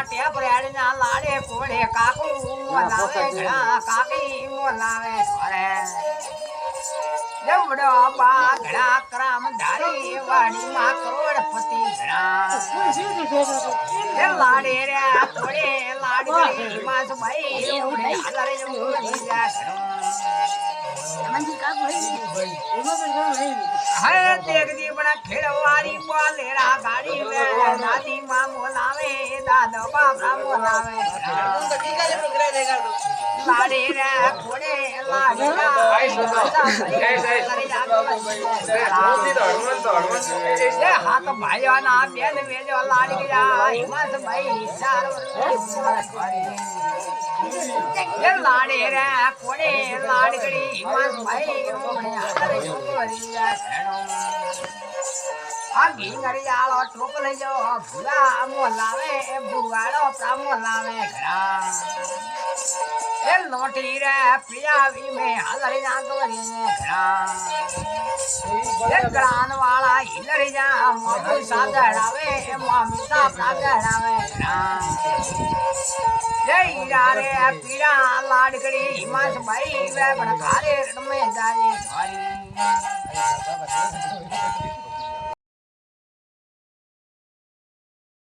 ટેપરેડના લાડે કોડે કાકુ મોલાવે ઘણા કાકી મોલાવે ઘરે જવડો બા ઘણા ક્રમ ધારી વાડીમાં કરોડપતિ ઘણા લાડે રે કોડે લાડગડી માં ભાઈ ઉડે હાલરે જમું જા મંજી કાકુ હે દેખદી બડા ખેડવારી બોલેરા ગાડી વે દાદી માં મોલાવે દાદા બાપા મોલાવે લાડે રે કોડે લાડગા હાથ ભાઈઓ ના બેન વેજો લાડી ગયા હિમત ભાઈ ચાર લાડે રે કોડે લાડગડી હિમત ભાઈ આ ઘીંગરિયાળો ટોપ લઈ જાઓ ભૂલા મોલાવે ભૂવાળો મોલાવે ઘણા એ લોટી રે પિયાવી મે હાલરી ના ગવરી ઘણા એ ગ્રાન વાળા હિલરી જા મોટુ સાદડાવે એ મામી સાદડાવે ઘણા જય રે પીડા લાડકડી હિમાસ ભાઈ વે પણ ઘરે રમે જાય